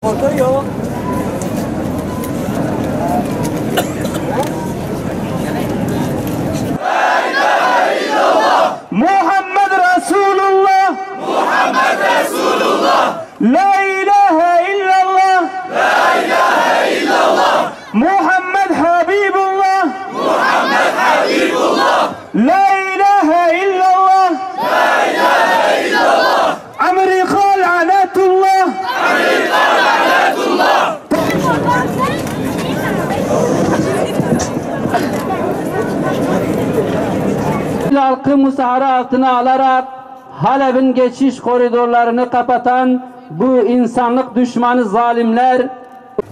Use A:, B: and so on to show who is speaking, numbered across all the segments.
A: Orada yok. Muhammed Resulullah.
B: Muhammed Resulullah.
A: La ilahe illallah.
B: La ilahe illallah.
A: Muhammed Habibullah.
B: Muhammed Habibullah.
A: La ilahe illallah.
B: La ilahe illallah.
A: Amerika lanetullah.
B: Amerika lanetullah.
C: Halkı musahara altına alarak Halep'in geçiş koridorlarını kapatan bu insanlık düşmanı zalimler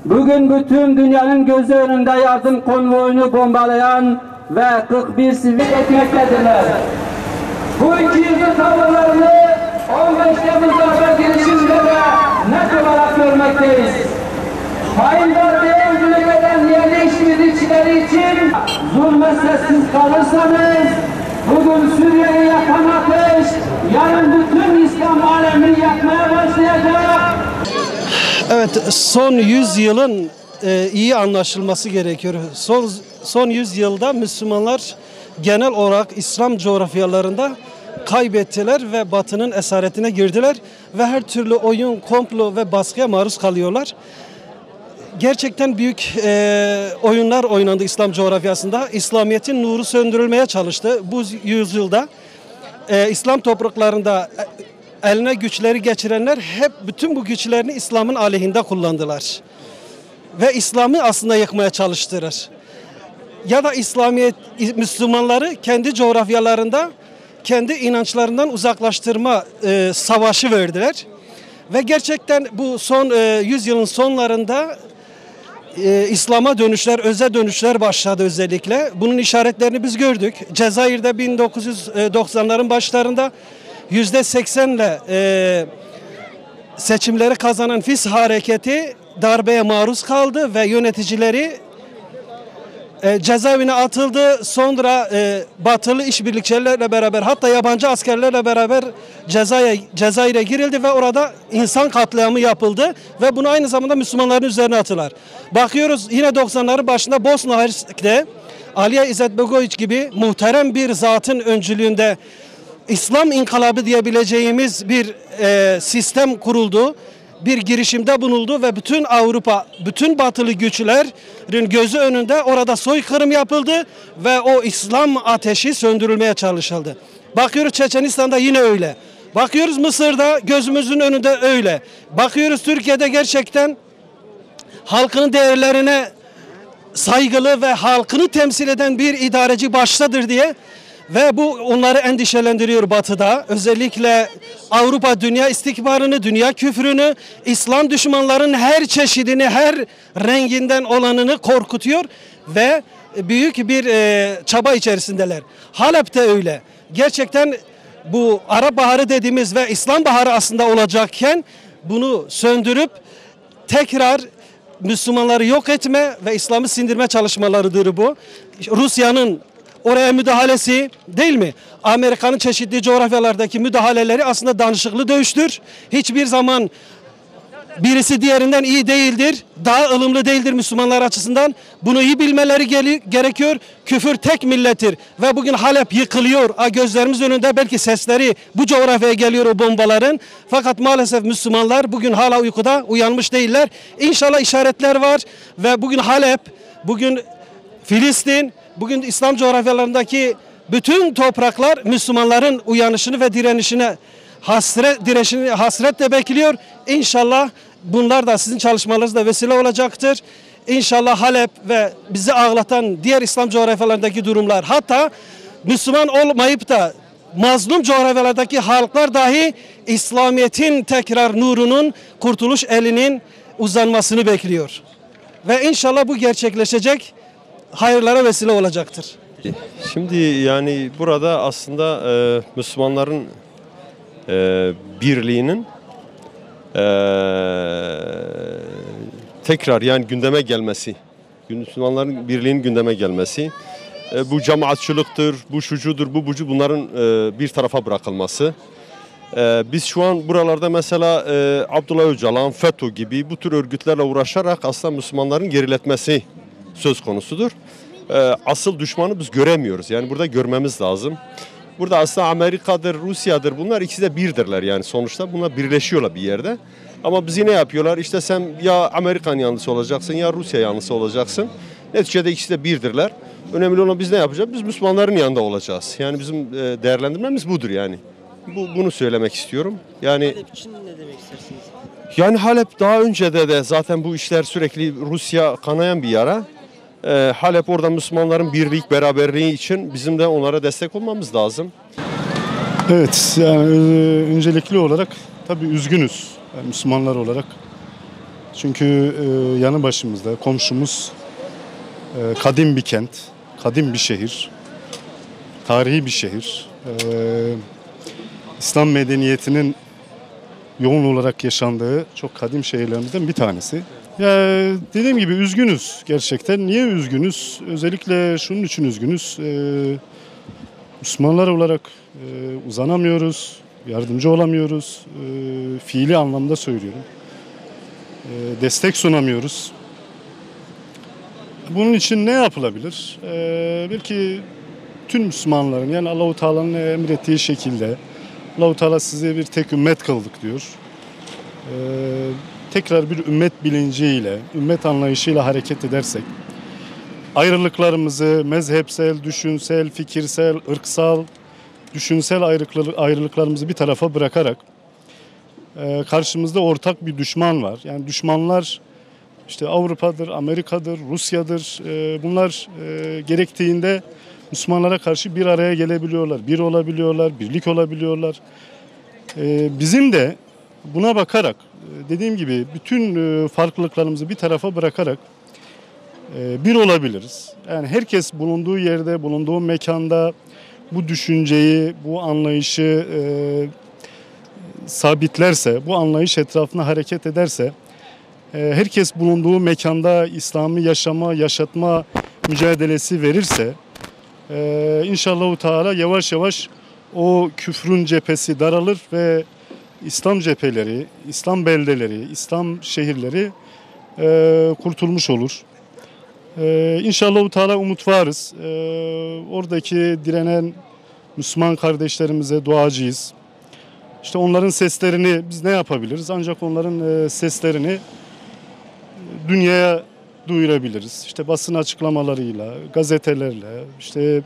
C: bugün bütün dünyanın gözü önünde yardım konvoyunu bombalayan ve 41 sivil etmektedirler. Bu iki yüzlü tavırlarını 15 Temmuz darbe girişiminde de net olarak görmekteyiz. Hain darbeye öncülük eden yerli işbirlikçileri için zulme sessiz kalırsanız bugün Suriye'yi yakan ateş yarın bütün İslam alemini yakmaya başlayacak.
D: Evet, son 100 yılın iyi anlaşılması gerekiyor. Son 100 yılda Müslümanlar genel olarak İslam coğrafyalarında kaybettiler ve Batı'nın esaretine girdiler ve her türlü oyun, komplo ve baskıya maruz kalıyorlar. Gerçekten büyük oyunlar oynandı İslam coğrafyasında. İslamiyet'in nuru söndürülmeye çalıştı. Bu yüzyılda İslam topraklarında eline güçleri geçirenler hep bütün bu güçlerini İslam'ın aleyhinde kullandılar. Ve İslam'ı aslında yıkmaya çalıştırır. Ya da İslamiyet Müslümanları kendi coğrafyalarında kendi inançlarından uzaklaştırma savaşı verdiler. Ve gerçekten bu son 100 yılın sonlarında İslam'a dönüşler, öze dönüşler başladı özellikle. Bunun işaretlerini biz gördük. Cezayir'de 1990'ların başlarında %80'le seçimleri kazanan FİS hareketi darbeye maruz kaldı ve yöneticileri cezaevine atıldı. Sonra batılı işbirlikçilerle beraber hatta yabancı askerlerle beraber Cezayir'e girildi ve orada insan katliamı yapıldı ve bunu aynı zamanda Müslümanların üzerine attılar. Bakıyoruz yine 90'ların başında Bosna Hersek'te Aliya İzzetbegoviç gibi muhterem bir zatın öncülüğünde İslam inkılabı diyebileceğimiz bir sistem kuruldu. Bir girişimde bulundu ve bütün Avrupa, bütün batılı güçlerin gözü önünde orada soykırım yapıldı ve o İslam ateşi söndürülmeye çalışıldı. Bakıyoruz Çeçenistan'da yine öyle. Bakıyoruz Mısır'da gözümüzün önünde öyle. Bakıyoruz Türkiye'de gerçekten halkının değerlerine saygılı ve halkını temsil eden bir idareci baştadır diye. Ve bu onları endişelendiriyor Batı'da. Özellikle Avrupa dünya istikbarını, dünya küfrünü, İslam düşmanlarının her çeşidini, her renginden olanını korkutuyor ve büyük bir çaba içerisindeler. Halep'te öyle. Gerçekten bu Arap Baharı dediğimiz ve İslam Baharı aslında olacakken bunu söndürüp tekrar Müslümanları yok etme ve İslam'ı sindirme çalışmalarıdır bu. Rusya'nın oraya müdahalesi değil mi? Amerika'nın çeşitli coğrafyalardaki müdahaleleri aslında danışıklı dövüştür. Hiçbir zaman birisi diğerinden iyi değildir. Daha ılımlı değildir Müslümanlar açısından. Bunu iyi bilmeleri gerekiyor. Küfür tek millettir. Ve bugün Halep yıkılıyor. Gözlerimiz önünde belki sesleri bu coğrafyaya geliyor o bombaların. Fakat maalesef Müslümanlar bugün hala uykuda uyanmış değiller. İnşallah işaretler var. Ve bugün Halep, bugün Filistin, bugün İslam coğrafyalarındaki bütün topraklar Müslümanların uyanışını ve direnişine hasretle bekliyor. İnşallah bunlar da sizin çalışmalarınızda vesile olacaktır. İnşallah Halep ve bizi ağlatan diğer İslam coğrafyalarındaki durumlar, hatta Müslüman olmayıp da mazlum coğrafyalardaki halklar dahi İslamiyet'in tekrar nurunun, kurtuluş elinin uzanmasını bekliyor. Ve inşallah bu gerçekleşecek, hayırlara vesile olacaktır.
E: Şimdi yani burada aslında Müslümanların birliğinin tekrar yani gündeme gelmesi, Müslümanların birliğinin gündeme gelmesi, bu cemaatçılıktır, bu şucudur, bu bucu bunların bir tarafa bırakılması Biz şu an buralarda mesela Abdullah Öcalan, FETÖ gibi bu tür örgütlerle uğraşarak aslında Müslümanların geriletmesi söz konusudur. Asıl düşmanı biz göremiyoruz. Yani burada görmemiz lazım. Burada aslında Amerika'dır, Rusya'dır, bunlar ikisi de birdirler yani sonuçta. Bunlar birleşiyorlar bir yerde. Ama bizi ne yapıyorlar? İşte sen ya Amerikan yanlısı olacaksın ya Rusya yanlısı olacaksın. Neticede ikisi de birdirler. Önemli olan biz ne yapacağız? Biz Müslümanların yanında olacağız. Yani bizim değerlendirmemiz budur yani. Bunu söylemek istiyorum. Yani
F: Halep için ne demek istersiniz?
E: yani Halep daha önce de zaten bu işler sürekli Rusya kanayan bir yara. Halep orada Müslümanların birlik, beraberliği için bizim de onlara destek olmamız lazım.
G: Evet, yani öncelikli olarak tabii üzgünüz yani Müslümanlar olarak. Çünkü yanı başımızda komşumuz kadim bir kent, kadim bir şehir, tarihi bir şehir. İslam medeniyetinin yoğun olarak yaşandığı çok kadim şehirlerimizden bir tanesi. Ya dediğim gibi üzgünüz gerçekten. Niye üzgünüz? Özellikle şunun için üzgünüz. Müslümanlar olarak uzanamıyoruz, yardımcı olamıyoruz. Fiili anlamda söylüyorum. Destek sunamıyoruz. Bunun için ne yapılabilir? Belki tüm Müslümanların, yani Allah-u Teala'nın emrettiği şekilde Allah-u Teala size bir tek ümmet kıldık diyor. Tekrar bir ümmet bilinciyle, ümmet anlayışıyla hareket edersek, ayrılıklarımızı mezhepsel, düşünsel, fikirsel, ırksal, düşünsel ayrılıklarımızı bir tarafa bırakarak karşımızda ortak bir düşman var. Yani düşmanlar işte Avrupa'dır, Amerika'dır, Rusya'dır. Bunlar gerektiğinde Müslümanlara karşı bir araya gelebiliyorlar, bir olabiliyorlar, birlik olabiliyorlar. Bizim de buna bakarak, dediğim gibi bütün farklılıklarımızı bir tarafa bırakarak bir olabiliriz. Yani herkes bulunduğu yerde, bulunduğu mekanda bu düşünceyi, bu anlayışı sabitlerse, bu anlayış etrafına hareket ederse, herkes bulunduğu mekanda İslam'ı yaşama, yaşatma mücadelesi verirse, İnşallah Teala yavaş yavaş o küfrün cephesi daralır ve İslam cepheleri, İslam beldeleri, İslam şehirleri kurtulmuş olur. İnşallah Teala umut varız. Oradaki direnen Müslüman kardeşlerimize duacıyız. İşte onların seslerini biz ne yapabiliriz? Ancak onların seslerini dünyaya duyurabiliriz. İşte basın açıklamalarıyla, gazetelerle, işte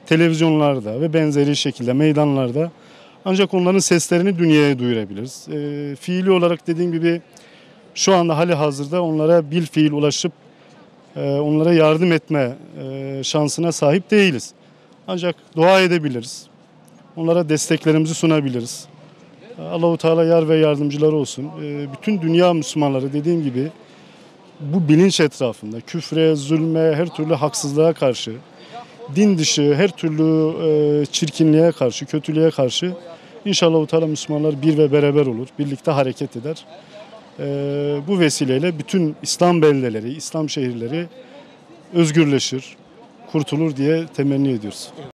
G: televizyonlarda ve benzeri şekilde meydanlarda ancak onların seslerini dünyaya duyurabiliriz. Fiili olarak dediğim gibi şu anda hali hazırda onlara bilfiil ulaşıp onlara yardım etme şansına sahip değiliz. Ancak dua edebiliriz. Onlara desteklerimizi sunabiliriz. Allah-u Teala yar ve yardımcıları olsun. Bütün dünya Müslümanları dediğim gibi bu bilinç etrafında küfre, zulme, her türlü haksızlığa karşı, din dışı her türlü çirkinliğe karşı, kötülüğe karşı inşallah Teala Müslümanlar bir ve beraber olur, birlikte hareket eder. Bu vesileyle bütün İslam beldeleri, İslam şehirleri özgürleşir, kurtulur diye temenni ediyoruz.